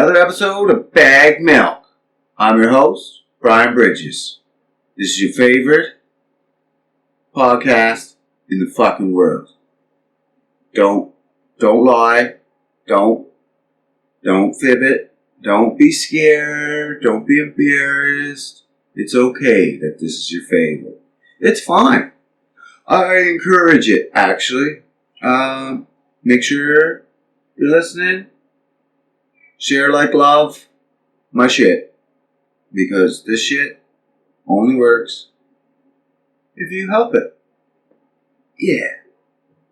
another episode of Bag Milk. I'm your host, Brian Bridges. This is your favorite podcast in the fucking world. Don't lie. Don't fib it. Don't be scared. Don't be embarrassed. It's okay that this is your favorite. It's fine. I encourage it, actually. Make sure you're listening. Share, like, love my shit. Because this shit only works if you help it. Yeah.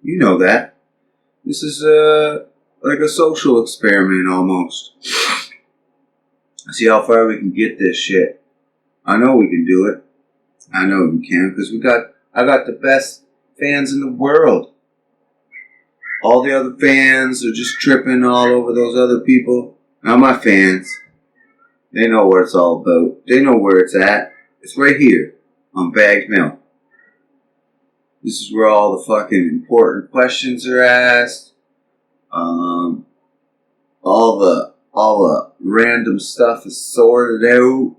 You know that. This is like a social experiment almost. See how far we can get this shit. I know we can do it. I know we can because I got the best fans in the world. All the other fans are just tripping all over those other people. Now my fans, they know what it's all about. They know where it's at. It's right here on Bagged Milk. This is where all the fucking important questions are asked. All the random stuff is sorted out.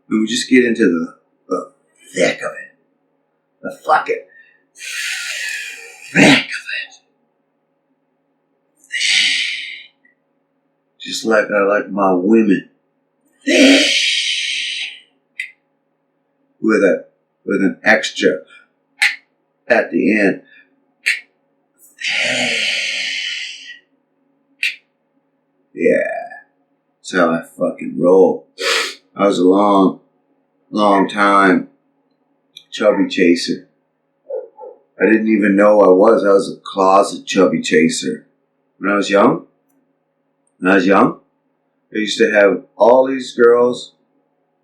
And we just get into the thick of it. The fucking thick of it. Just like I like my women. Thick. With an extra at the end. Yeah. That's how I fucking roll. I was a long time chubby chaser. I didn't even know I was. I was a closet chubby chaser. When I was young, I used to have all these girls.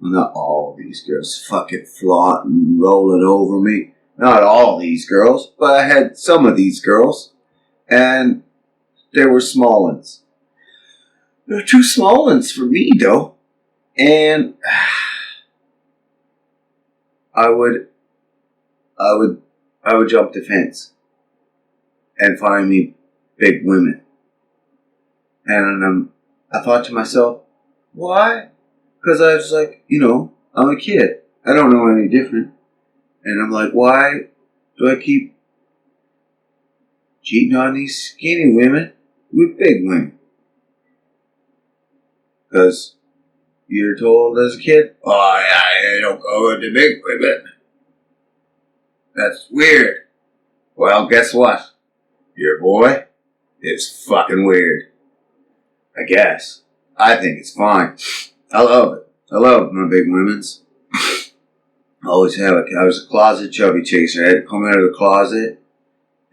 Well, not all these girls fucking flaunting, rolling over me. Not all these girls, but I had some of these girls. And they were small ones. They were too small ones for me, though. And I would jump the fence and find me big women. And I thought to myself, why? Because I was like, I'm a kid. I don't know any different. And I'm like, why do I keep cheating on these skinny women with big women? Because you're told as a kid, oh yeah, don't go with the big women. That's weird. Well, guess what? Your boy is fucking weird. I guess. I think it's fine. I love it. I love my big women's. I always have. I was a closet chubby chaser. I had to come out of the closet,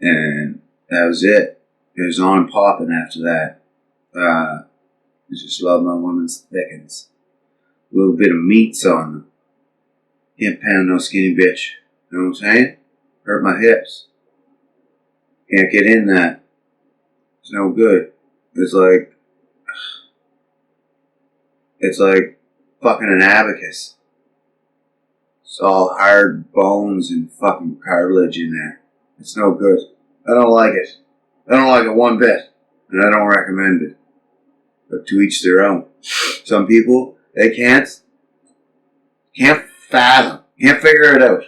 and that was it. It was on popping after that. I just love my women's thickens. A little bit of meats on them. Can't pound no skinny bitch. You know what I'm saying? Hurt my hips. Can't get in that. It's no good. It's like fucking an abacus. It's all hard bones and fucking cartilage in there. It's no good. I don't like it. I don't like it one bit. And I don't recommend it. But to each their own. Some people, they can't fathom, can't figure it out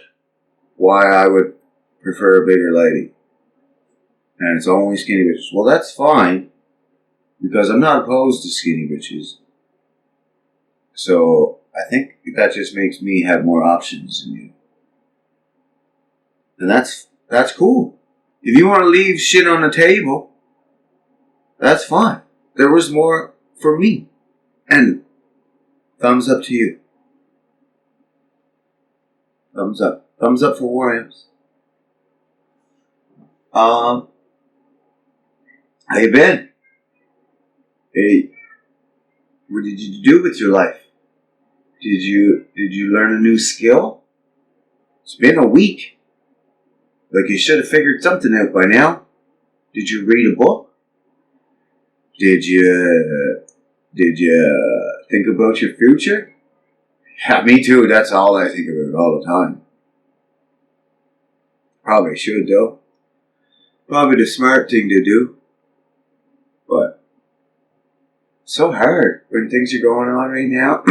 why I would prefer a bigger lady. And it's only skinny bitches. Well, that's fine. Because I'm not opposed to skinny bitches. So, I think that just makes me have more options than you. And that's cool. If you want to leave shit on the table, that's fine. There was more for me. And thumbs up to you. Thumbs up. Thumbs up for Williams. How you been? Hey, what did you do with your life? Did you learn a new skill? It's been a week. Like you should have figured something out by now. Did you read a book? Did you think about your future? Yeah, me too. That's all I think about all the time. Probably should though. Probably the smart thing to do. But So hard when things are going on right now.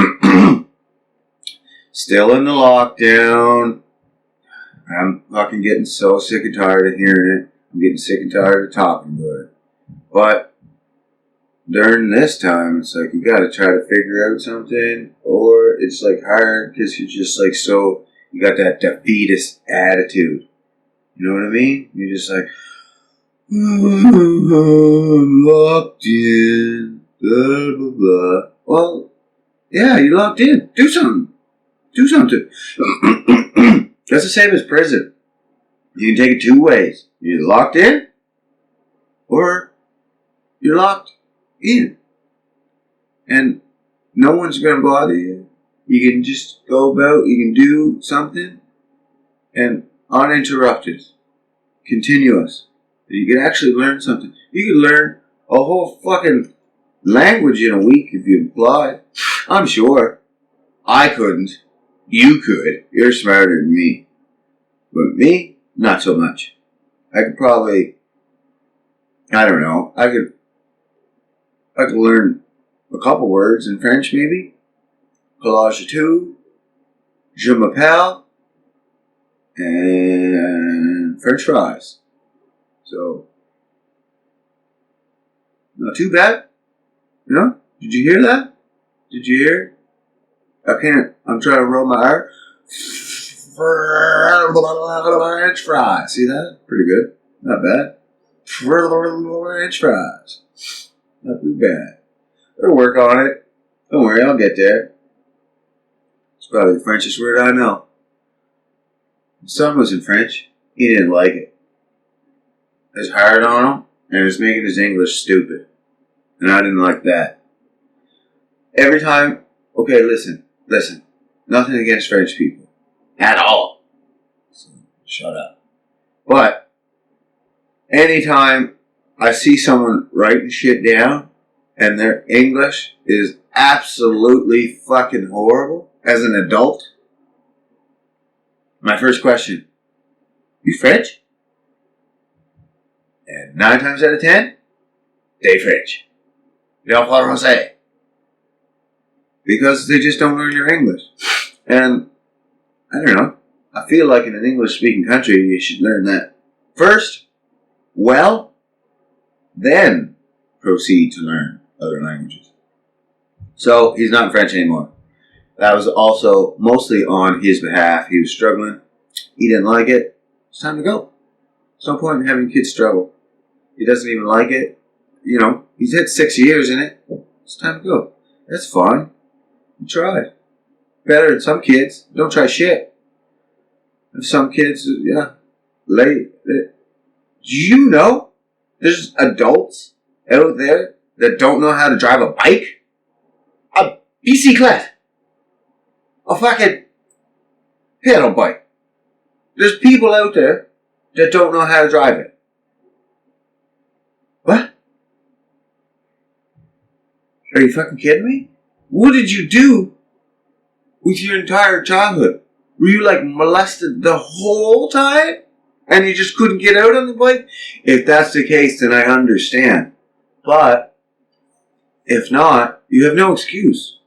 Still in the lockdown. I'm fucking getting so sick and tired of hearing it. I'm getting sick and tired of talking about it. But during this time, it's like you gotta try to figure out something, or it's like hard because you're just like so, you got that defeatist attitude. You know what I mean? You're just like, I'm locked in, blah, blah, blah. Well, yeah, you're locked in. Do something. Do something. That's the same as prison. You can take it two ways. You're locked in, or you're locked in. And no one's going to bother you. You can just go about, you can do something, and uninterrupted, continuous. You can actually learn something. You can learn a whole fucking language in a week if you applied. I'm sure. I couldn't. You could. You're smarter than me. But me, not so much. I could probably, I don't know, I could learn a couple words in French maybe. Collage tout, je m'appelle, and French fries. So, not too bad. You know? Did you hear that? Did you hear? I'm trying to roll my R. French fries. See that? Pretty good. Not bad. French fries. Not too bad. I'll work on it. Don't worry, I'll get there. It's probably the Frenchest word I know. My son was in French. He didn't like it. It was hard on him, and it was making his English stupid. And I didn't like that. Every time, okay, listen. Nothing against French people. At all. So, shut up. But, anytime I see someone writing shit down, and their English is absolutely fucking horrible, as an adult, my first question, you French? And 9 times out of 10, they French. They don't parle français. Because they just don't learn your English. And, I don't know, I feel like in an English-speaking country, you should learn that first, well, then proceed to learn other languages. So, he's not French anymore. That was also mostly on his behalf. He was struggling. He didn't like it. It's time to go. There's no point in having kids struggle. He doesn't even like it. You know, he's had 6 years in it. It's time to go. That's fine. You tried. Better than some kids. Don't try shit. If some kids, yeah, late. Do you know there's adults out there that don't know how to drive a bike? A bicyclette. A fucking pedal bike. There's people out there that don't know how to drive it. What? Are you fucking kidding me? What did you do with your entire childhood? Were you like molested the whole time? And you just couldn't get out on the bike? If that's the case, then I understand. But, if not, you have no excuse.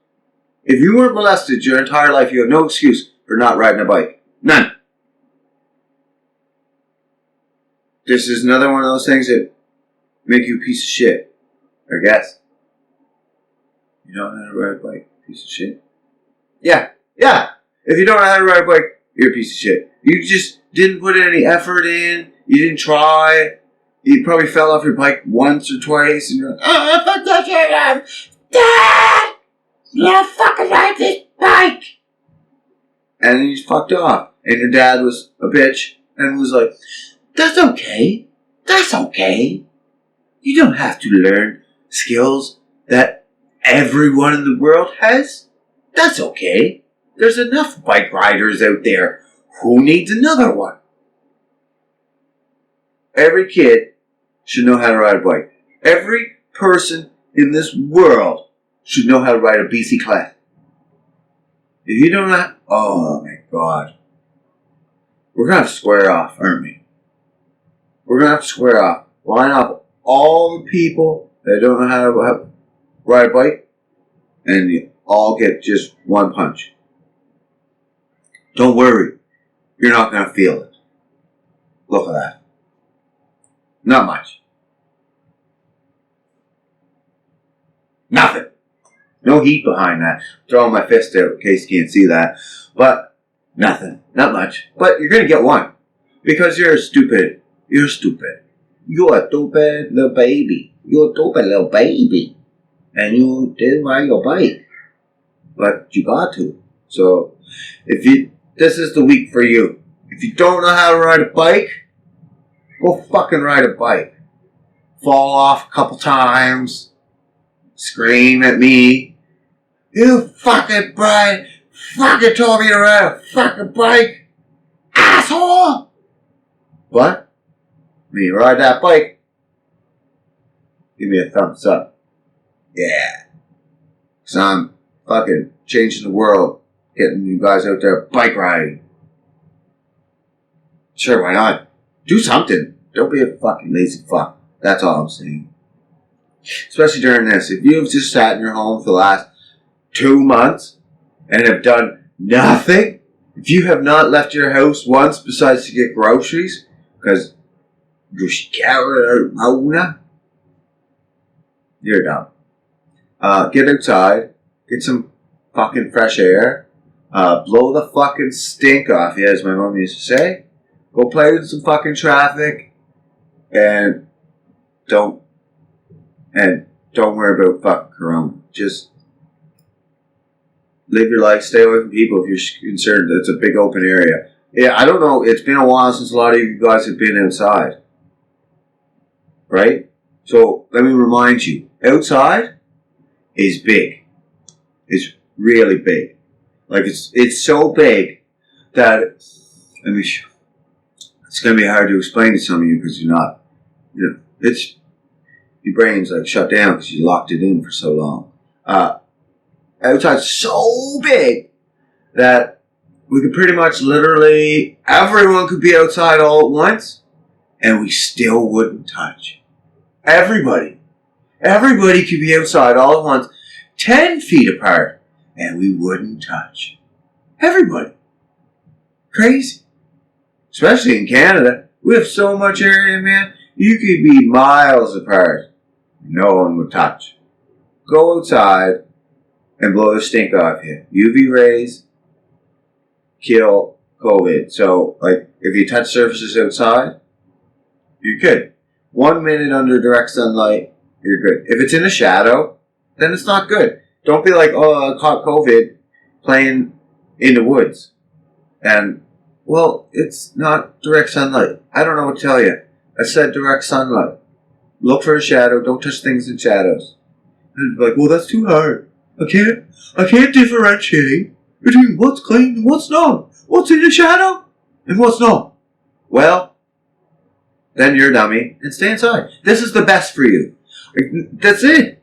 If you weren't molested your entire life, you have no excuse for not riding a bike. None. This is another one of those things that make you a piece of shit. I guess. You don't know how to ride a bike, piece of shit. Yeah. If you don't know how to ride a bike, you're a piece of shit. You just didn't put any effort in. You didn't try. You probably fell off your bike once or twice, and you're like, oh, fuck that shit up. Dad! You fucking ride this bike! And then you just fucked off. And your dad was a bitch and was like, that's okay. That's okay. You don't have to learn skills that everyone in the world has. That's okay. There's enough bike riders out there. Who needs another one? Every kid should know how to ride a bike. Every person in this world should know how to ride a bicyclette. If you don't know, oh my God. We're going to have to square off, aren't we? We're going to have to square off. Line up all the people that don't know how to ride a bike, and you all get just one punch. Don't worry. You're not going to feel it. Look at that. Not much. Nothing. No heat behind that. Throwing my fist out in case you can't see that. But nothing. Not much. But you're going to get one. Because you're stupid. You're stupid. You're a stupid little baby. You're a stupid little baby. And you didn't ride your bike. But you got to. So, this is the week for you. If you don't know how to ride a bike, go fucking ride a bike. Fall off a couple times. Scream at me. You fucking told me to ride a fucking bike. Asshole! But, when you ride that bike, give me a thumbs up. Yeah. Because I'm fucking changing the world. Getting you guys out there bike riding. Sure, why not? Do something. Don't be a fucking lazy fuck. That's all I'm saying. Especially during this. If you've just sat in your home for the last 2 months and have done nothing, if you have not left your house once besides to get groceries, because you're scared of you're dumb. Get outside. Get some fucking fresh air. Blow the fucking stink off you, as my mom used to say. Go play with some fucking traffic. And don't worry about fucking corona. Just live your life. Stay away from people if you're concerned. It's a big open area. Yeah, I don't know. It's been a while since a lot of you guys have been outside. Right? So, let me remind you. Outside is big. It's really big. Like, it's so big that, it's going to be hard to explain to some of you because you're not, your brain's like shut down because you locked it in for so long. Outside's so big that we could pretty much literally, everyone could be outside all at once and we still wouldn't touch. Everybody could be outside all at once, 10 feet apart. And we wouldn't touch. Everybody. Crazy. Especially in Canada. We have so much area, man. You could be miles apart. No one would touch. Go outside and blow the stink off you. UV rays kill COVID. So, like, if you touch surfaces outside, you're good. 1 minute under direct sunlight, you're good. If it's in a shadow, then it's not good. Don't be like, oh, I caught COVID playing in the woods. And, well, it's not direct sunlight. I don't know what to tell you. I said direct sunlight. Look for a shadow. Don't touch things in shadows. And be like, well, that's too hard. I can't differentiate between what's clean and what's not. What's in the shadow and what's not. Well, then you're a dummy and stay inside. This is the best for you. That's it.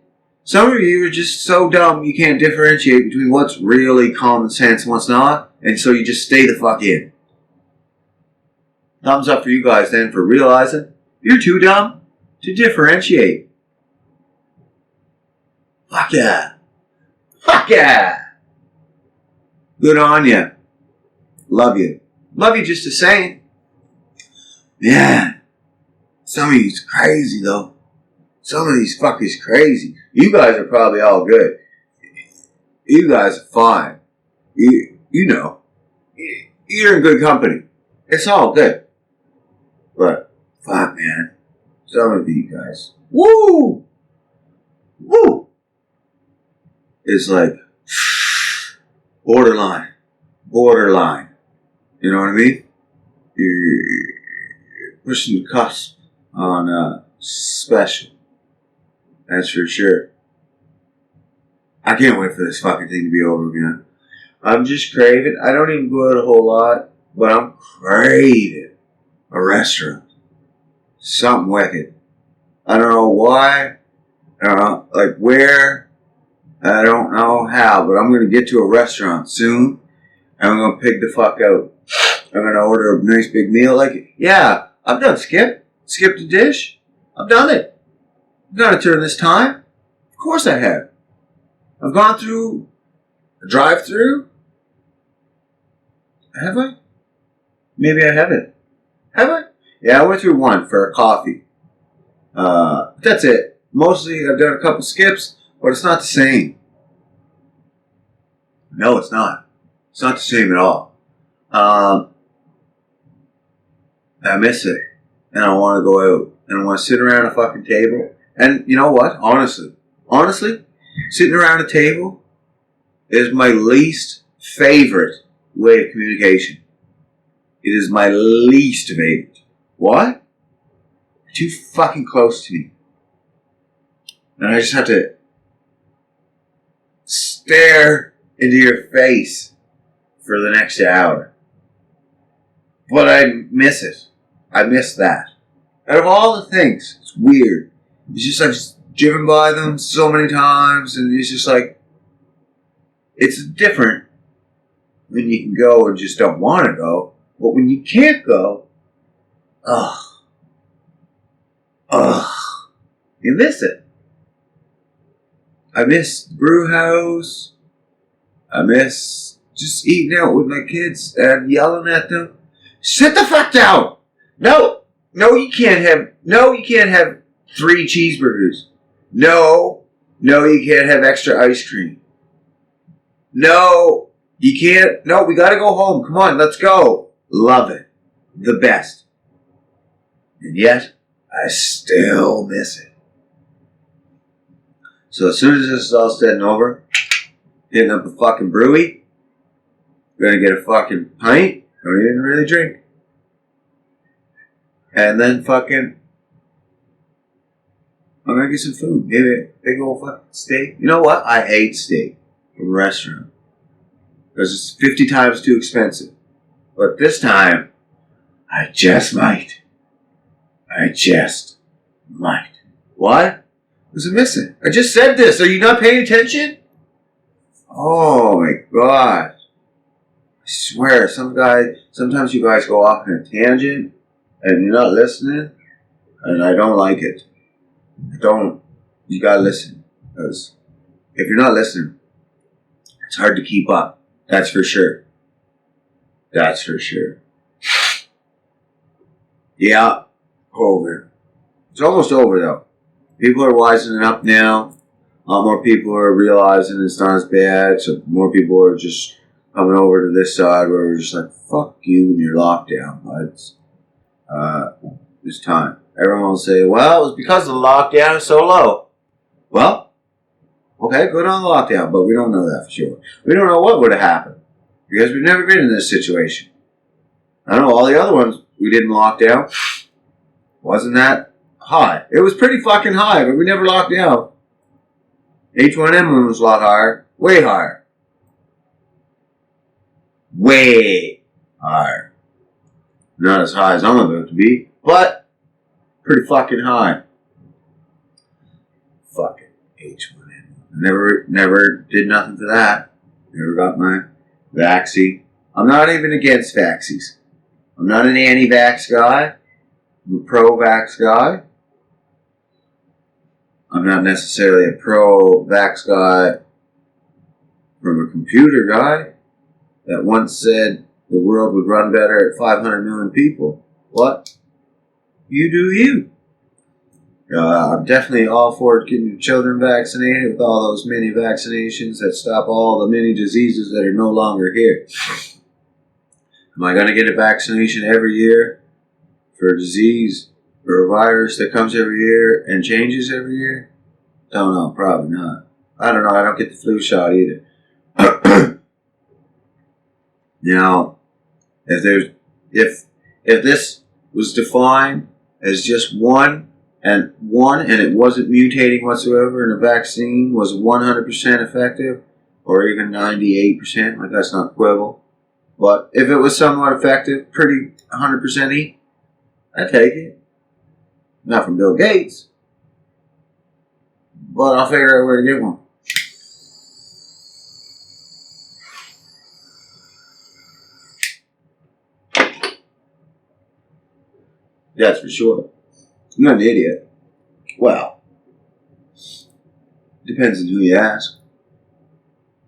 Some of you are just so dumb you can't differentiate between what's really common sense and what's not, and so you just stay the fuck in. Thumbs up for you guys then for realizing you're too dumb to differentiate. Fuck yeah. Fuck yeah. Good on you. Love you. Love you just the same. Yeah. Some of you's crazy though. Some of these fuckers crazy. You guys are probably all good. You guys are fine. You know. You're in good company. It's all good. But, fuck man. Some of you guys. Woo! Woo! It's like, borderline. Borderline. You know what I mean? You're pushing the cusp on special. That's for sure. I can't wait for this fucking thing to be over again. I'm just craving. I don't even go out a whole lot, but I'm craving a restaurant. Something wicked. I don't know why. I don't know, like where. I don't know how, but I'm going to get to a restaurant soon. And I'm going to pig the fuck out. I'm going to order a nice big meal. Like, yeah, I've done skip. Skip the dish. I've done it. I've done it during this time. Of course I have. I've gone through a drive-through. Have I? Maybe I haven't. Have I? Yeah, I went through one for a coffee. That's it. Mostly I've done a couple skips, but it's not the same. No, it's not. It's not the same at all. I miss it. And I want to go out. And I want to sit around a fucking table. And you know what? Honestly, sitting around a table is my least favorite way of communication. It is my least favorite. What? You're too fucking close to me. And I just have to stare into your face for the next hour. But I miss it. I miss that. Out of all the things, it's weird. It's just I've driven by them so many times, and it's just like, it's different when you can go and just don't want to go. But when you can't go, you miss it. I miss the brew house. I miss just eating out with my kids and yelling at them. Sit the fuck down! No, you can't have 3 cheeseburgers. No, you can't have extra ice cream. No, you can't. No, we gotta go home. Come on, let's go. Love it. The best. And yet, I still miss it. So as soon as this is all said and over, hitting up a fucking brewy, gonna get a fucking pint, don't even really drink. And then fucking, I'm gonna get some food. Maybe a big old fucking steak. You know what? I hate steak from a restaurant. Because it's 50 times too expensive. But this time, I just might. What? What's it missing? I just said this. Are you not paying attention? Oh my god. I swear, sometimes you guys go off on a tangent and you're not listening, and I don't like it. You gotta listen. Because if you're not listening, it's hard to keep up. That's for sure. Yeah, over. It's almost over though. People are wisening up now. A lot more people are realizing it's not as bad, so more people are just coming over to this side where we're just like, fuck you and your lockdown, buds. It's time. Everyone will say, well, it was because the lockdown is so low. Well, okay, good on the lockdown, but we don't know that for sure. We don't know what would have happened because we've never been in this situation. I know all the other ones we didn't lock down. Wasn't that high? It was pretty fucking high, but we never locked down. H1N1 was a lot higher. Way higher. Not as high as I'm about to be, but pretty fucking high. Fucking H1N1. Never did nothing for that. Never got my vaccine. I'm not even against vaccines. I'm not an anti-vax guy. I'm a pro-vax guy. I'm not necessarily a pro-vax guy from a computer guy that once said the world would run better at 500 million people. What? You do you. I'm definitely all for getting your children vaccinated with all those mini vaccinations that stop all the many diseases that are no longer here. Am I going to get a vaccination every year for a disease or a virus that comes every year and changes every year? Don't know. Probably not. I don't know. I don't get the flu shot either. Now, if this was defined as just one and it wasn't mutating whatsoever, and a vaccine was 100% effective, or even 98%, like that's not quibble. But if it was somewhat effective, pretty 100%y, I'd take it. Not from Bill Gates, but I'll figure out where to get one. That's for sure. I'm not an idiot. Well, depends on who you ask.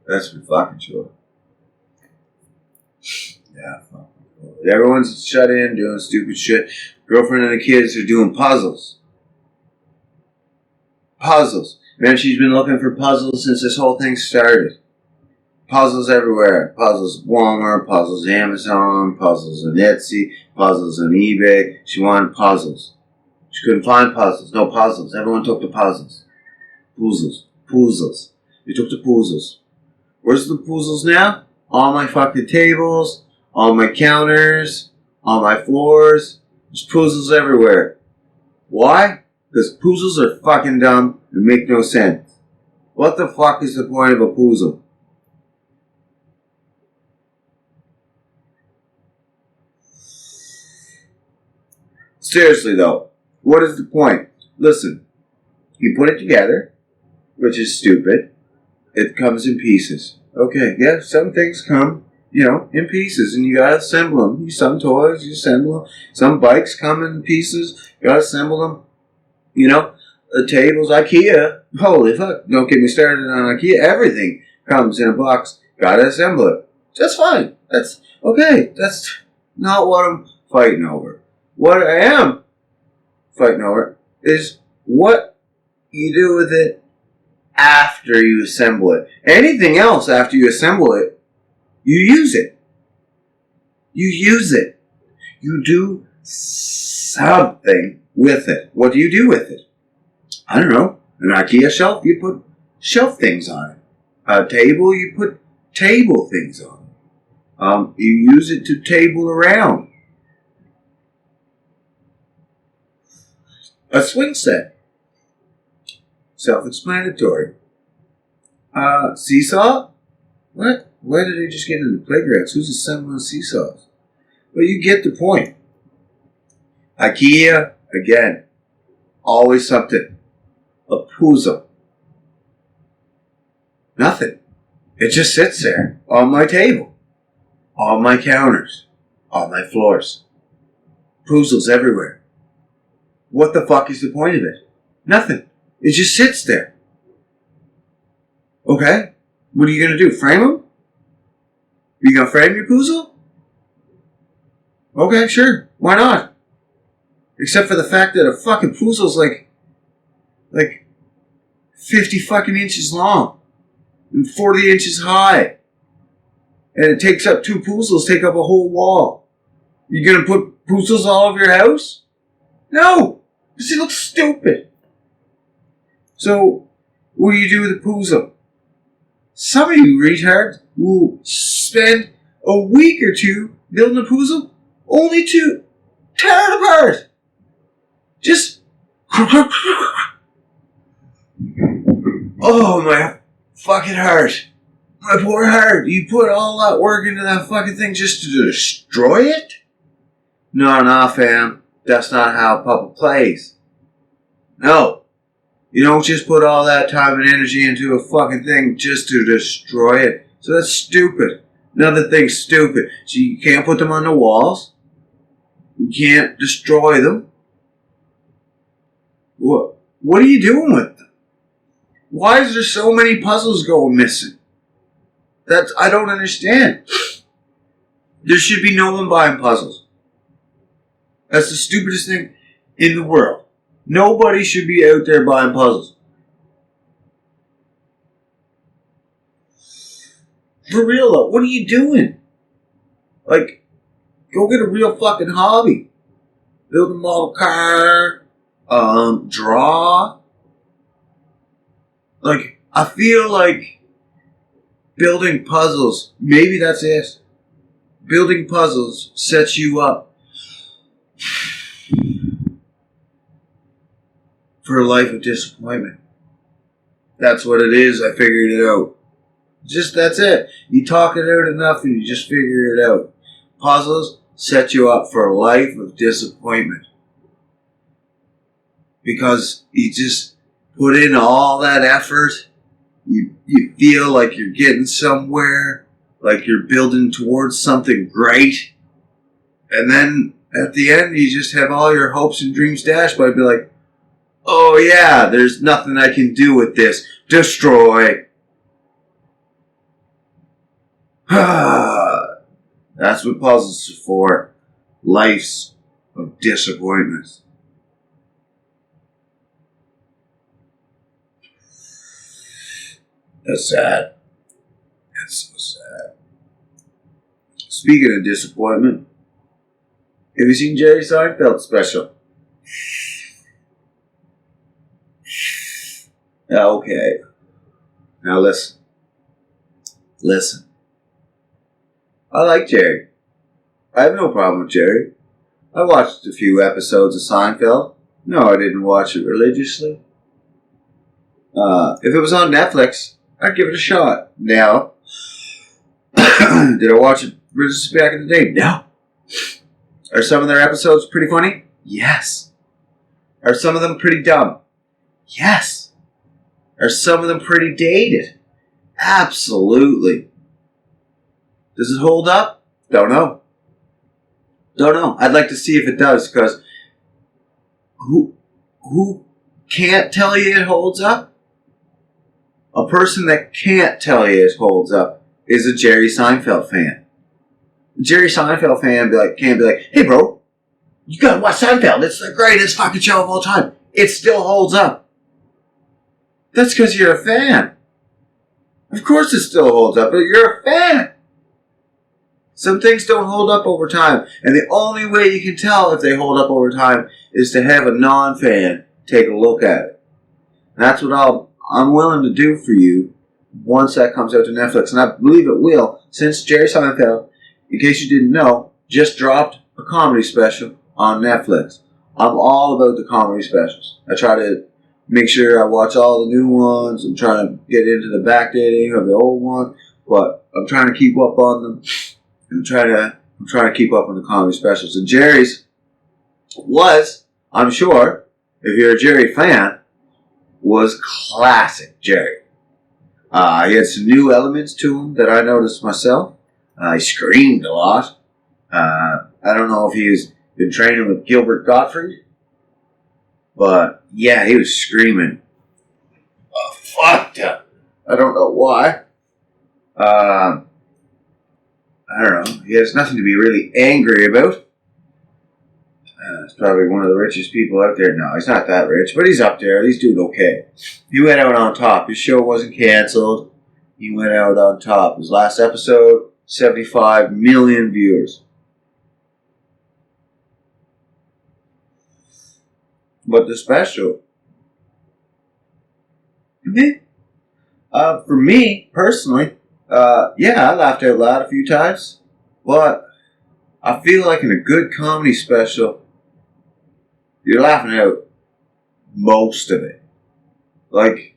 That's for fucking sure. Yeah, fucking cool. Everyone's shut in doing stupid shit. Girlfriend and the kids are doing puzzles. Puzzles. Man, she's been looking for puzzles since this whole thing started. Puzzles everywhere. Puzzles at Walmart, puzzles at Amazon, puzzles on Etsy, puzzles on eBay. She wanted puzzles. She couldn't find puzzles. No puzzles. Everyone took the puzzles. Puzzles. Puzzles. They took the puzzles. Where's the puzzles now? On my fucking tables, on my counters, on my floors. There's puzzles everywhere. Why? Because puzzles are fucking dumb and make no sense. What the fuck is the point of a puzzle? Seriously though, what is the point? Listen, you put it together, which is stupid. It comes in pieces. Okay, yeah, some things come, in pieces, and you gotta assemble them. Some toys, you assemble them. Some bikes come in pieces, you gotta assemble them. The tables, IKEA, holy fuck, don't get me started on IKEA. Everything comes in a box, gotta assemble it. That's fine. That's okay. That's not what I'm fighting over. What I am fighting over is what you do with it after you assemble it. Anything else after you assemble it, you use it. You use it. You do something with it. What do you do with it? I don't know. An IKEA shelf, you put shelf things on it. A table, you put table things on it. You use it to table around. A swing set. Self-explanatory. Seesaw? What? Why did I just get into playgrounds? Who's assembling seesaws? Well, you get the point. IKEA, again, always something. A puzzle. Nothing. It just sits there on my table, on my counters, on my floors. Puzzles everywhere. What the fuck is the point of it? Nothing. It just sits there. Okay? What are you going to do? Frame them? Are you going to frame your puzzle? Okay, sure. Why not? Except for the fact that a fucking puzzle's like 50 fucking inches long and 40 inches high. And it takes up 2 puzzles, take up a whole wall. You going to put puzzles all over your house? No! Because it looks stupid. So, what do you do with a puzzle? Some of you retards will spend a week or two building a puzzle only to tear it apart. Just... Oh, my fucking heart. My poor heart. You put all that work into that fucking thing just to destroy it? No, fam. That's not how Papa plays. No. You don't just put all that time and energy into a fucking thing just to destroy it. So that's stupid. Another thing's stupid. So you can't put them on the walls. You can't destroy them. What are you doing with them? Why is there so many puzzles going missing? I don't understand. There should be no one buying puzzles. That's the stupidest thing in the world. Nobody should be out there buying puzzles. For real though, what are you doing? Go get a real fucking hobby. Build a model car. Draw. I feel like building puzzles, maybe that's it. Building puzzles sets you up for a life of disappointment. That's what it is. I figured it out. That's it. You talk it out enough and you just figure it out. Puzzles set you up for a life of disappointment. Because you just put in all that effort. You feel like you're getting somewhere. Like you're building towards something great. And then at the end, you just have all your hopes and dreams dashed by be like, oh yeah, there's nothing I can do with this. Destroy. That's what puzzles are for. Life's of disappointments. That's sad. That's so sad. Speaking of disappointment, have you seen Jerry Seinfeld's special? Okay. Now listen. Listen. I like Jerry. I have no problem with Jerry. I watched a few episodes of Seinfeld. No, I didn't watch it religiously. If it was on Netflix, I'd give it a shot. Now, did I watch it religiously back in the day? No. Are some of their episodes pretty funny? Yes. Are some of them pretty dumb? Yes. Are some of them pretty dated? Absolutely. Does it hold up? Don't know. Don't know. I'd like to see if it does, because who can't tell you it holds up? A person that can't tell you it holds up is a Jerry Seinfeld fan. A Jerry Seinfeld fan can't be like, hey bro, you gotta watch Seinfeld. It's the greatest fucking show of all time. It still holds up. That's because you're a fan. Of course it still holds up, but you're a fan. Some things don't hold up over time, and the only way you can tell if they hold up over time is to have a non-fan take a look at it. And that's what I'm willing to do for you once that comes out to Netflix, and I believe it will, since Jerry Seinfeld, in case you didn't know, just dropped a comedy special on Netflix. I'm all about the comedy specials. I try to make sure I watch all the new ones. I'm trying to get into the backdating of the old one, but I'm trying to keep up on them. I'm trying to keep up on the comedy specials. And Jerry's was, I'm sure, if you're a Jerry fan, was classic Jerry. He had some new elements to him that I noticed myself. He screamed a lot. I don't know if he's been training with Gilbert Gottfried, but yeah, he was screaming. Fucked up. I don't know why. I don't know. He has nothing to be really angry about. He's probably one of the richest people out there. No, he's not that rich, but he's up there. He's doing okay. He went out on top. His show wasn't canceled. He went out on top. His last episode, 75 million viewers. But the special, for me personally, yeah, I laughed out loud a few times, but I feel like in a good comedy special, you're laughing out most of it. Like,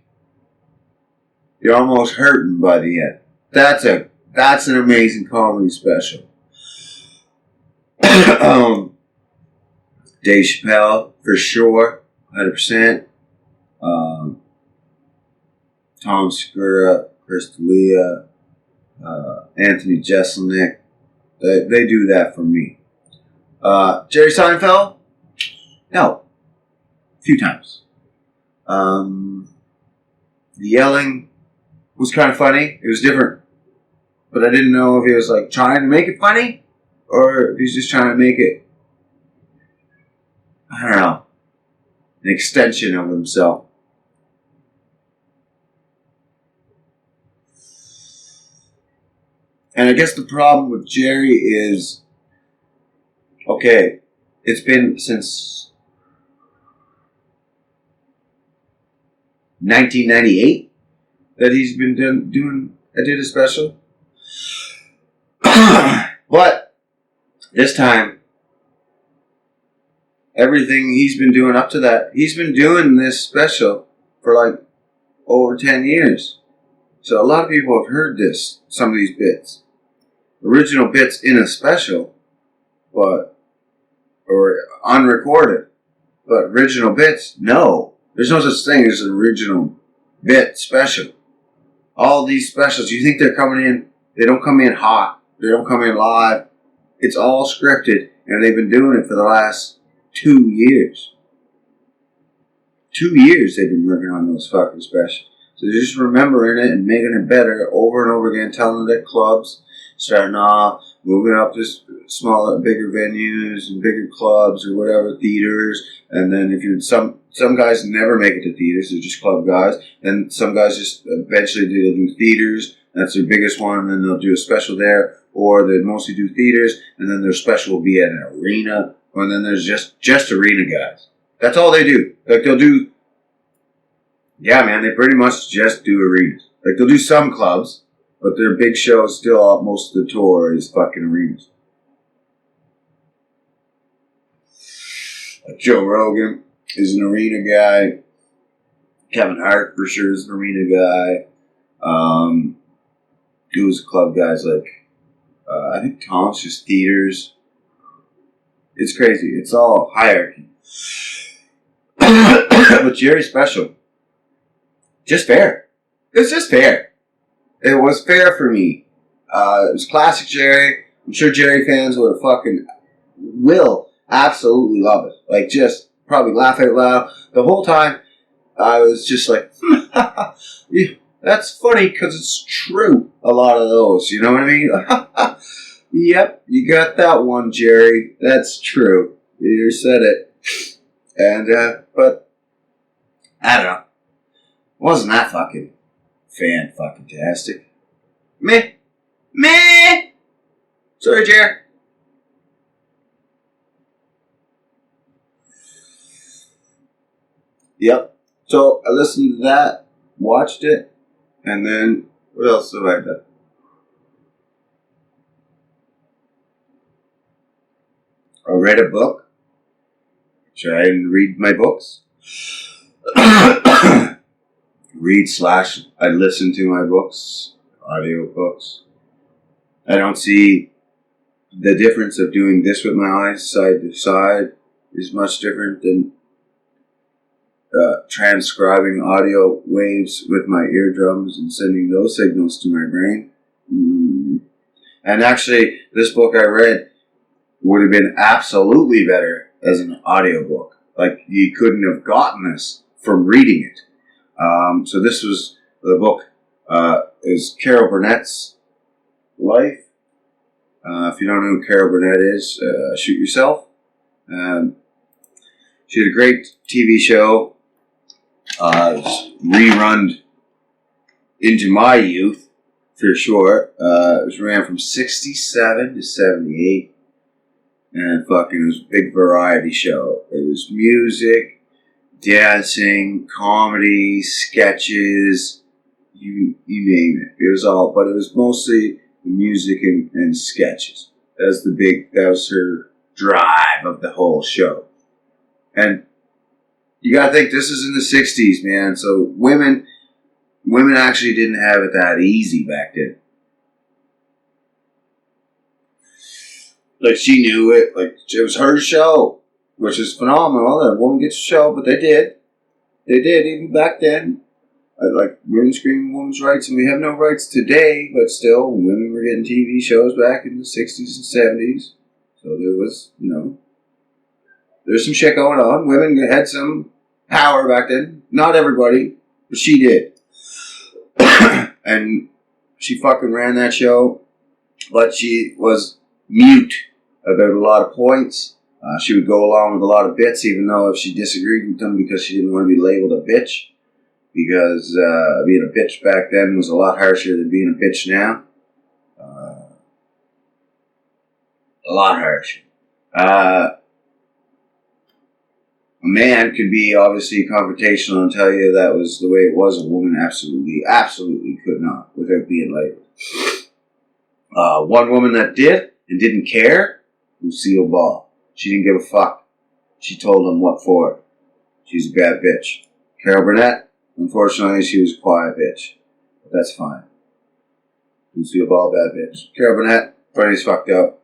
you're almost hurting by the end. That's an amazing comedy special. Dave Chappelle, for sure, 100%. Tom Segura, Chris D'Elia, Anthony Jeselnik, they do that for me. Jerry Seinfeld? No. A few times. The yelling was kind of funny. It was different. But I didn't know if he was like trying to make it funny or if he's just trying to make it, I don't know, an extension of himself. And I guess the problem with Jerry is, okay, it's been since 1998 that he's been did a special. But this time, everything he's been doing up to that, he's been doing this special for like over 10 years. So a lot of people have heard some of these bits. Original bits in a special, or unrecorded. But original bits, no. There's no such thing as an original bit special. All these specials, you think they're coming in, they don't come in hot. They don't come in live. It's all scripted, and they've been doing it for the last 2 years. 2 years they've been working on those fucking specials. So just remembering it and making it better over and over again, telling them that clubs, starting off, moving up to smaller, bigger venues and bigger clubs or whatever, theaters. And then if you're some guys never make it to theaters, they're just club guys. Then some guys just eventually they'll do theaters. That's their biggest one, and then they'll do a special there. Or they mostly do theaters, and then their special will be at an arena. And then there's just arena guys. That's all they do. Like they'll do, yeah, man, they pretty much just do arenas. Like they'll do some clubs, but their big show is still, most of the tour is fucking arenas. Like Joe Rogan is an arena guy. Kevin Hart for sure is an arena guy. Who's club guys like, I think Tom's just theaters. It's crazy. It's all hierarchy. But Jerry's special. Just fair. It's just fair. It was fair for me. It was classic Jerry. I'm sure Jerry fans will absolutely love it. Like, just probably laugh out loud. The whole time, I was just like, yeah, that's funny because it's true. A lot of those, you know what I mean? Yep, you got that one, Jerry. That's true. You said it. And, but, I don't know. Wasn't that fucking fan-fucking-tastic? Meh. Sorry, Jerry. Yep. So, I listened to that, watched it, and then, what else have I done? I read a book. Try and read my books. I listen to my books, audio books. I don't see the difference of doing this with my eyes side to side is much different than transcribing audio waves with my eardrums and sending those signals to my brain. And actually, this book I read would have been absolutely better as an audiobook. Like, you couldn't have gotten this from reading it. So this was, the book is Carol Burnett's life. If you don't know who Carol Burnett is, shoot yourself. She had a great TV show. It was rerun into my youth, for sure. It was ran from 67 to 78. And fucking, it was a big variety show. It was music, dancing, comedy, sketches, you name it. It was all, but it was mostly music and sketches. That was her drive of the whole show. And you gotta think, this is in the 60s, man, so women actually didn't have it that easy back then. Like, she knew it, like, it was her show, which is phenomenal. That a woman gets a show, but they did, even back then. Like, women screaming women's rights, and we have no rights today, but still, women were getting TV shows back in the 60s and 70s. So there was, there's some shit going on. Women had some power back then. Not everybody, but she did. And she fucking ran that show, but she was mute about a lot of points. She would go along with a lot of bits, even though if she disagreed with them, because she didn't want to be labeled a bitch. Because being a bitch back then was a lot harsher than being a bitch now. A lot harsher. A man could be obviously confrontational and tell you that was the way it was. A woman absolutely could not, without being labeled. One woman that did and didn't care, Lucille Ball. She didn't give a fuck. She told him what for. She's a bad bitch. Carol Burnett, unfortunately, she was a quiet bitch. But that's fine. Lucille Ball, bad bitch. Carol Burnett, funny's fucked up.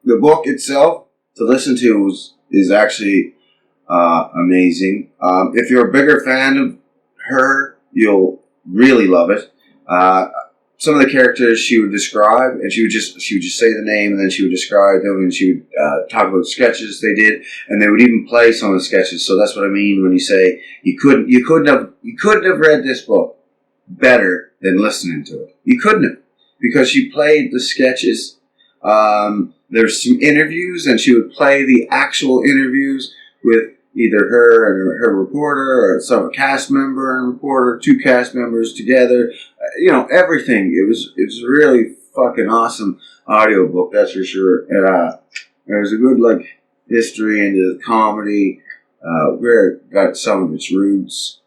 The book itself, to listen to, is actually amazing. If you're a bigger fan of her, you'll really love it. some of the characters she would describe, and she would just say the name, and then she would describe them, and she would talk about the sketches they did, and they would even play some of the sketches. So that's what I mean when you say you couldn't have read this book better than listening to it. You couldn't have, because she played the sketches. There's some interviews, and she would play the actual interviews with either her and her reporter, or some cast member and reporter, two cast members together. Everything. It was really fucking awesome audiobook, that's for sure. And there's a good history into the comedy, where it got some of its roots.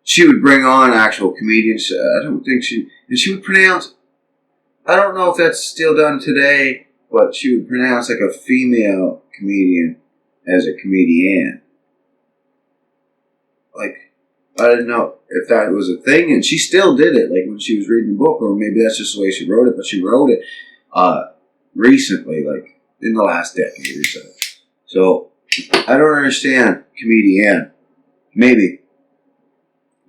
She would bring on actual comedians. She would pronounce. I don't know if that's still done today, but she would pronounce a female comedian as a comedian. I didn't know if that was a thing, and she still did it, when she was reading the book, or maybe that's just the way she wrote it, but she wrote it recently, in the last decade or so. So, I don't understand comedian. Maybe.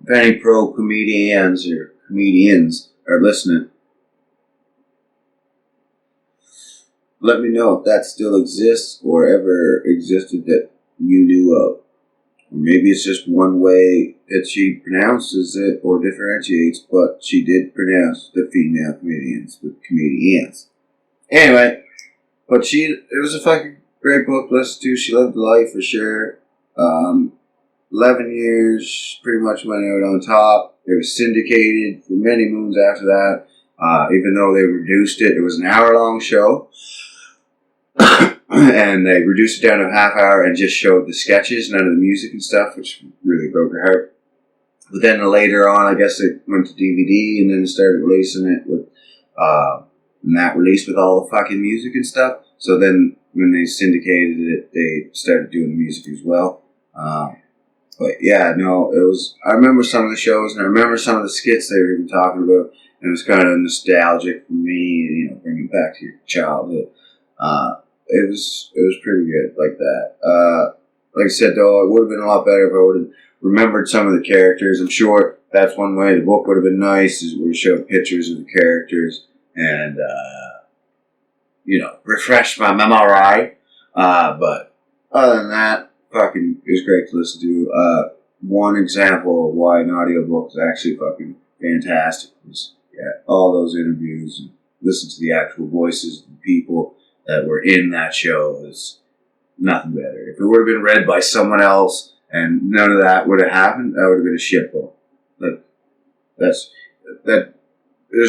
If any pro-comedians or comedians are listening, let me know if that still exists or ever existed that you knew of. Or maybe it's just one way that she pronounces it or differentiates, but she did pronounce the female comedians with comedians. Anyway, but it was a fucking great book to listen to. She lived the life for sure. 11 years pretty much went out on top. It was syndicated for many moons after that. Even though they reduced it, it was an hour-long show. And they reduced it down to a half hour and just showed the sketches, none of the music and stuff, which really broke her heart. But then later on, I guess it went to DVD, and then they started releasing it with, and that released with all the fucking music and stuff. So then when they syndicated it, they started doing the music as well. But yeah, no, I remember some of the shows, and I remember some of the skits they were even talking about, and it was kind of nostalgic for me, bringing back to your childhood. It was pretty good like that. Like I said, though, it would have been a lot better if I would have remembered some of the characters. I'm sure that's one way the book would have been nice, is we showed pictures of the characters and, refresh my memory. But other than that, it was great to listen to. One example of why an audiobook is actually fucking fantastic was all those interviews and listen to the actual voices of the people that were in that show. Was nothing better. If it would have been read by someone else and none of that would have happened, that would have been a shit book. There's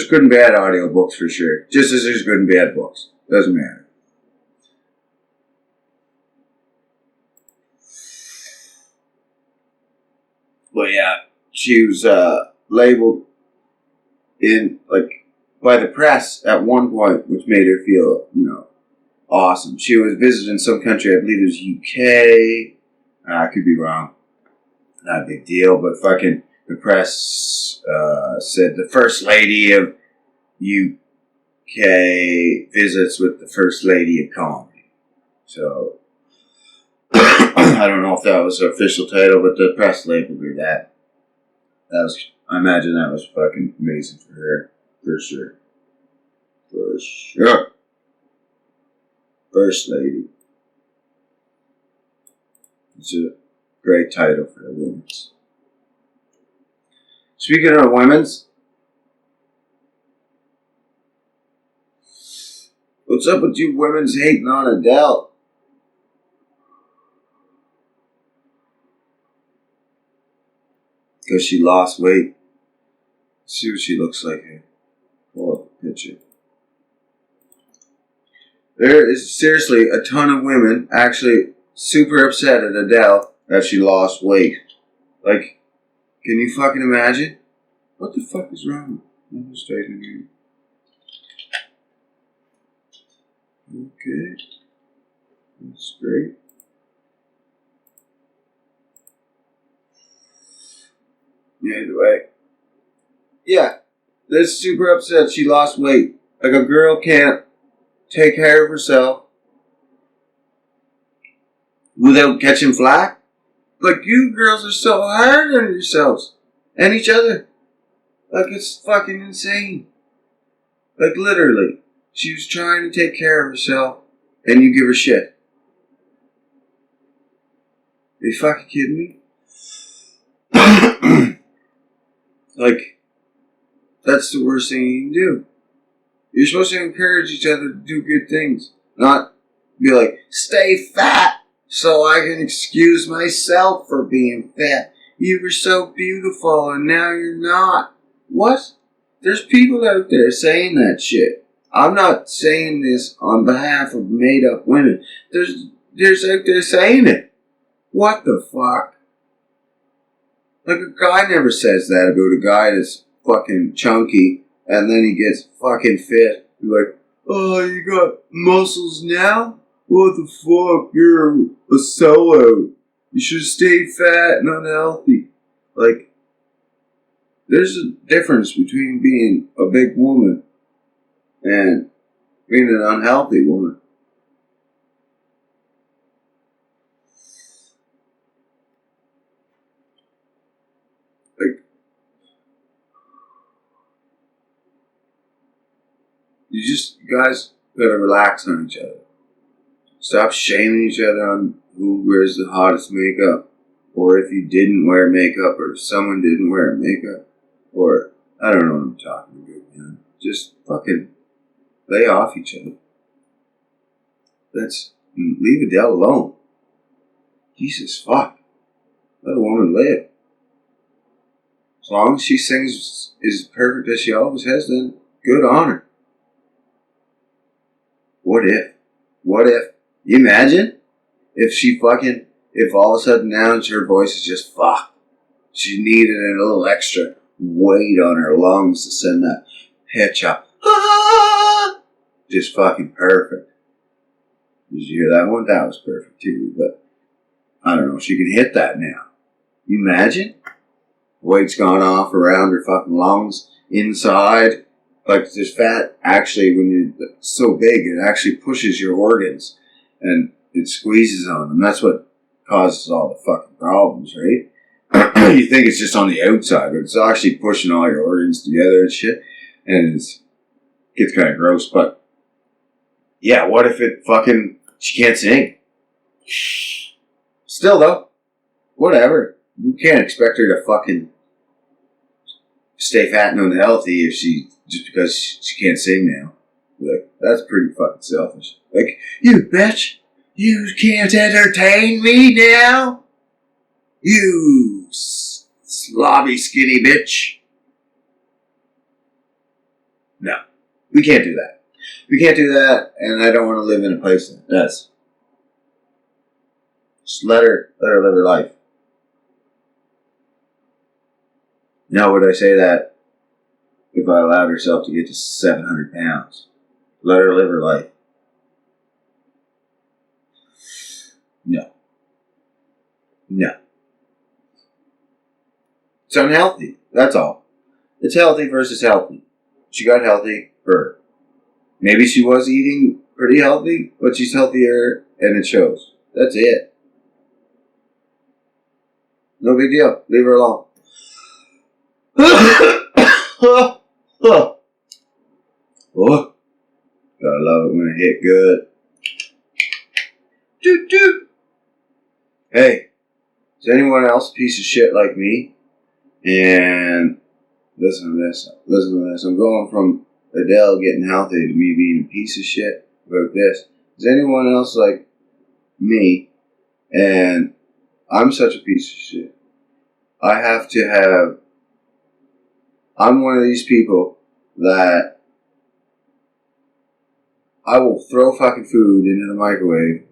good and bad audiobooks for sure. Just as there's good and bad books. Doesn't matter. But yeah, she was labeled in by the press at one point, which made her feel awesome. She was visiting some country, I believe it was UK. I could be wrong. Not a big deal, but fucking the press said the First Lady of UK visits with the First Lady of Comedy. So I don't know if that was the official title, but the press labeled her that. I imagine that was fucking amazing for her. For sure. For sure. First Lady. It's a great title for the women's. Speaking of women's, what's up with you women's hating on Adele? Because she lost weight. Let's see what she looks like here. Pull up a picture. There is seriously a ton of women actually super upset at Adele that she lost weight. Can you fucking imagine? What the fuck is wrong? I'm just straighten here. Okay. That's great. Anyway. Yeah. They're super upset she lost weight. A girl can't take care of herself without catching flack. You girls are so hard on yourselves and each other. Like, it's fucking insane. Like, literally. She was trying to take care of herself, and you give her shit. Are you fucking kidding me? Like, that's the worst thing you can do. You're supposed to encourage each other to do good things. Not be like, stay fat so I can excuse myself for being fat. You were so beautiful and now you're not. What? There's people out there saying that shit. I'm not saying this on behalf of made up women. There's out there saying it. What the fuck? Like, a guy never says that about a guy that's fucking chunky and then he gets fucking fit. You're like, oh, you got muscles now? What the fuck? You're a sellout. You should have stayed fat and unhealthy. Like, there's a difference between being a big woman and being an unhealthy woman. Like, you guys gotta relax on each other. Stop shaming each other on who wears the hottest makeup, or if you didn't wear makeup, or if someone didn't wear makeup, or I don't know what I'm talking about, man. Just fucking lay off each other. Leave Adele alone. Jesus fuck. Let a woman live. As long as she sings as perfect as she always has, then good on her. What if? You imagine? If all of a sudden now her voice is just fucked. She needed a little extra weight on her lungs to send that pitch up. Ah! Just fucking perfect. Did you hear that one? That was perfect too, but I don't know if she can hit that now. You imagine? Weight's gone off around her fucking lungs, inside. Like, this fat, actually, when you're so big, it actually pushes your organs and it squeezes on them. That's what causes all the fucking problems, right? You think it's just on the outside, but it's actually pushing all your organs together and shit. And it gets kind of gross, but yeah, what if she can't sing? Still, though, whatever. You can't expect her to fucking stay fat and unhealthy just because she can't sing now. Like, that's pretty fucking selfish. Like, you bitch, you can't entertain me now? You slobby skinny bitch. No, we can't do that. We can't do that, and I don't want to live in a place that does. Just let her live her life. Now, would I say that if I allowed herself to get to 700 pounds? Let her live her life. No. It's unhealthy. That's all. It's healthy versus healthy. She got healthy, her. Maybe she was eating pretty healthy, but she's healthier, and it shows. That's it. No big deal. Leave her alone. Oh, gotta love it when it hit good. Doot doot. Hey, is anyone else a piece of shit like me? And listen to this. I'm going from Adele getting healthy to me being a piece of shit about this. Is anyone else like me? And I'm such a piece of shit. I'm one of these people that I will throw fucking food into the microwave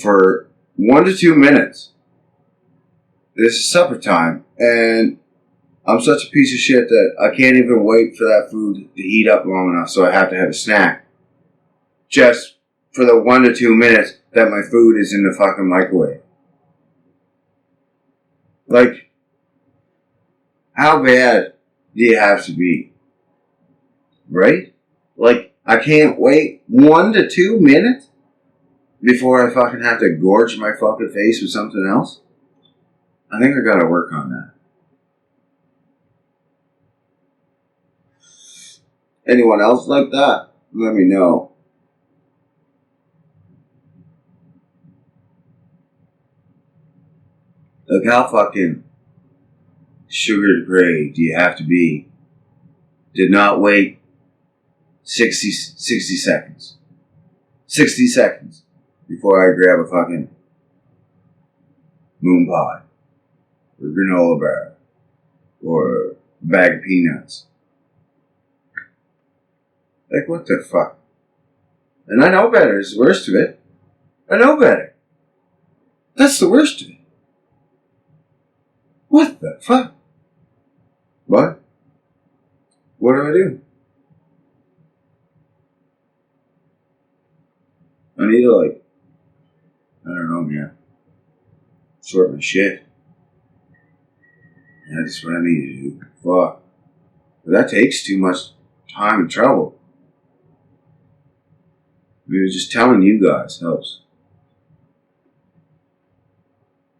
for 1 to 2 minutes. This is supper time, and I'm such a piece of shit that I can't even wait for that food to heat up long enough, so I have to have a snack. Just for the 1 to 2 minutes that my food is in the fucking microwave. Like, how bad do you have to be? Right? Like, I can't wait 1 to 2 minutes before I fucking have to gorge my fucking face with something else? I think I gotta work on that. Anyone else like that? Let me know. Like, how fucking sugar depraved do you have to be to not wait 60 seconds? 60 seconds before I grab a fucking moon pie or granola bar or a bag of peanuts. Like, what the fuck? And I know better is the worst of it. I know better. That's the worst of it. What the fuck? What? What do I do? I need to, like, I don't know, man. Sort my shit. Yeah, that's what I need to do. Fuck. But that takes too much time and trouble. I mean, just telling you guys helps.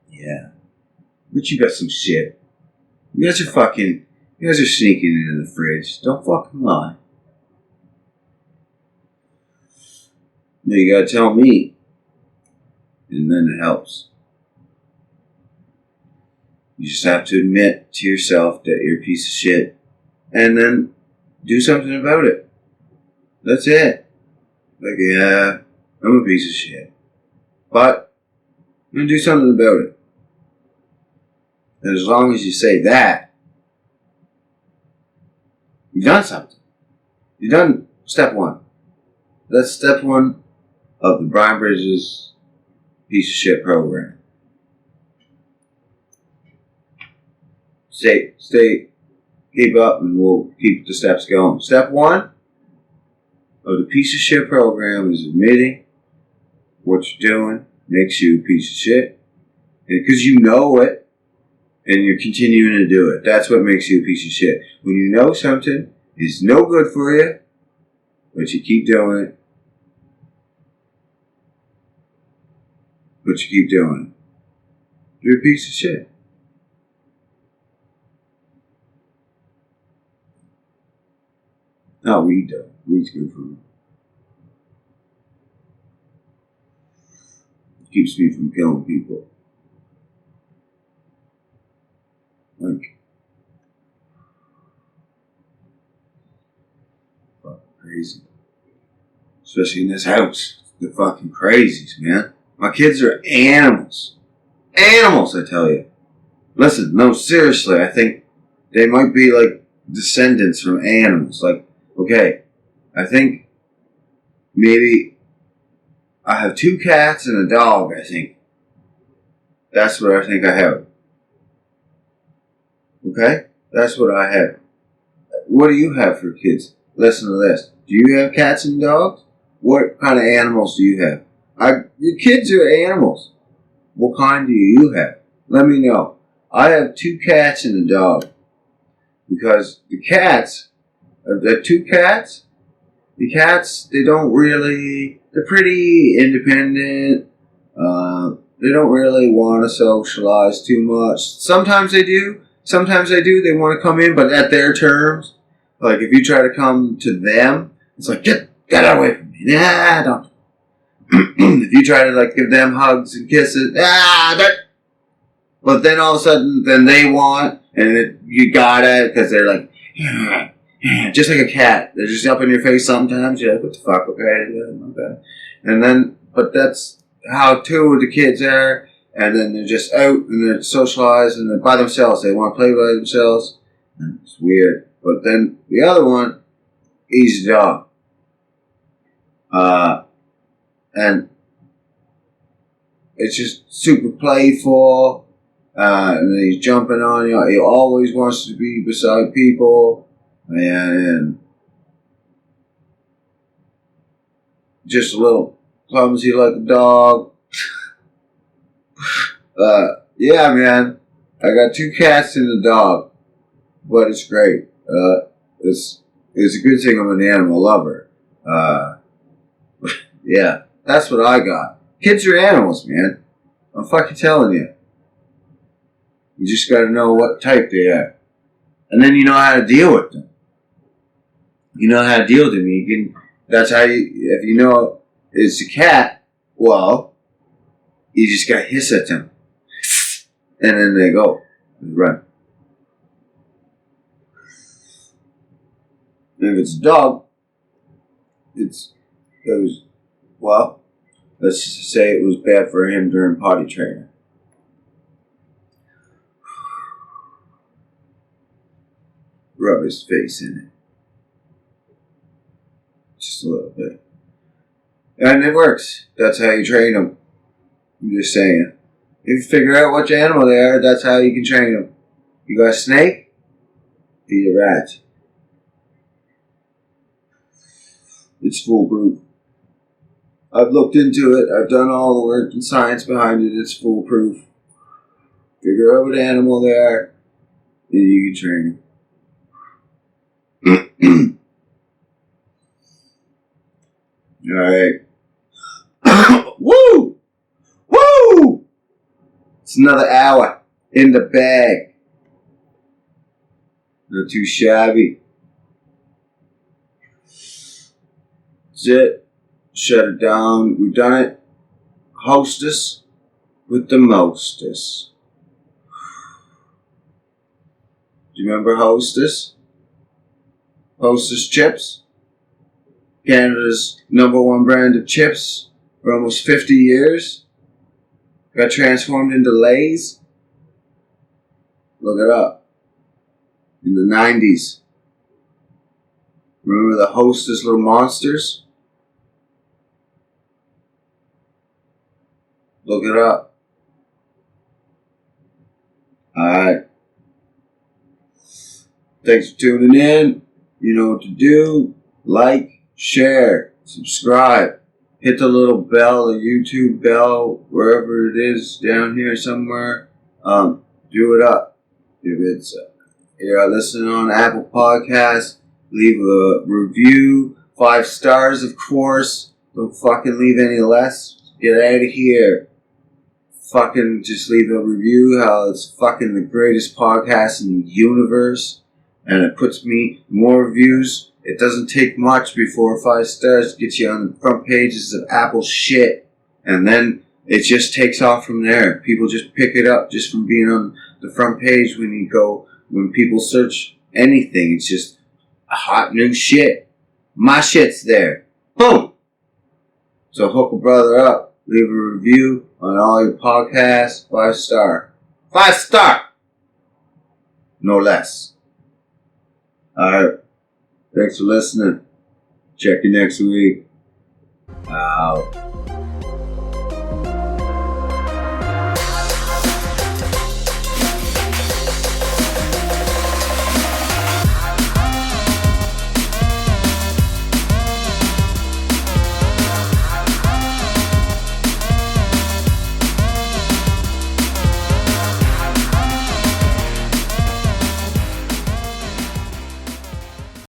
Yeah. But you got some shit. You guys are sneaking into the fridge. Don't fucking lie. No, you gotta tell me. And then it helps. You just have to admit to yourself that you're a piece of shit. And then do something about it. That's it. Like, yeah, I'm a piece of shit. But I'm gonna do something about it. And as long as you say that, you've done something. You've done step one. That's step one of the Brian Bridges piece of shit program. Keep up, and we'll keep the steps going. Step one of the piece of shit program is admitting what you're doing makes you a piece of shit. And because you know it, and you're continuing to do it. That's what makes you a piece of shit. When you know something is no good for you, but you keep doing it. But you keep doing it. You're a piece of shit. Not weed though. Weed's good for me. It keeps me from killing people. Like, fucking crazy. Especially in this house. They're fucking crazies, man. My kids are animals. Animals, I tell you. Listen, no, seriously, I think they might be like descendants from animals. Like, okay, I think maybe I have 2 cats and a dog, I think. That's what I think I have. Okay? That's what I have. What do you have for kids? Listen to this. Do you have cats and dogs? What kind of animals do you have? Your kids are animals. What kind do you have? Let me know. I have 2 cats and a dog. Because the cats, the 2 cats, the cats, they don't really, they're pretty independent. They don't really want to socialize too much. Sometimes they do. Sometimes they do. They want to come in, but at their terms. Like, if you try to come to them, it's like, get away from me. Nah, don't. If you try to, like, give them hugs and kisses, but then all of a sudden, then they want, and you got it, because they're like, just like a cat. They're just up in your face sometimes. You're like, what the fuck, okay? And then, but that's how 2 of the kids are, and then they're just out, and they're socialized, and they're by themselves. They want to play by themselves. And it's weird. But then the other one, he's a dog. And it's just super playful, and then he's jumping on you. He always wants to be beside people, and just a little clumsy like a dog. Yeah, man. I got 2 cats and a dog, but it's great. It's a good thing I'm an animal lover. Yeah, that's what I got. Kids are animals, man. I'm fucking telling you. You just gotta know what type they are. And then you know how to deal with them. You know how to deal with them. You can. That's how you. If you know it's a cat, well, you just gotta hiss at them, and then they go and run. And if it's a dog, well, let's just say it was bad for him during potty training. Rub his face in it. Just a little bit. And it works. That's how you train them. I'm just saying. If you figure out which animal they are, that's how you can train them. You got a snake? Feed a rat. It's foolproof. I've looked into it. I've done all the work and science behind it. It's foolproof. Figure out what animal they are, and you can train them. Alright. Woo! Woo! It's another hour in the bag. Not too shabby. That's it. Shut it down. We've done it. Hostess with the mostess. Do you remember Hostess? Hostess chips? Canada's #1 brand of chips for almost 50 years. Got transformed into Lay's. Look it up. In the 90s. Remember the Hostess little monsters? Look it up. Alright. Thanks for tuning in. You know what to do. Like, share, subscribe. Hit the little bell, the YouTube bell, wherever it is down here somewhere. Do it up. If it's you're listening on Apple Podcasts, leave a review. 5 stars, of course. Don't fucking leave any less. Get out of here. Fucking just leave a review how it's fucking the greatest podcast in the universe. And it puts me more views. It doesn't take much before 5 stars gets you on the front pages of Apple shit. And then it just takes off from there. People just pick it up just from being on the front page when people search anything. It's just a hot new shit. My shit's there. Boom! So hook a brother up. Leave a review on all your podcasts. 5 star. 5 star! No less. Alright. Thanks for listening. Check you next week. Out.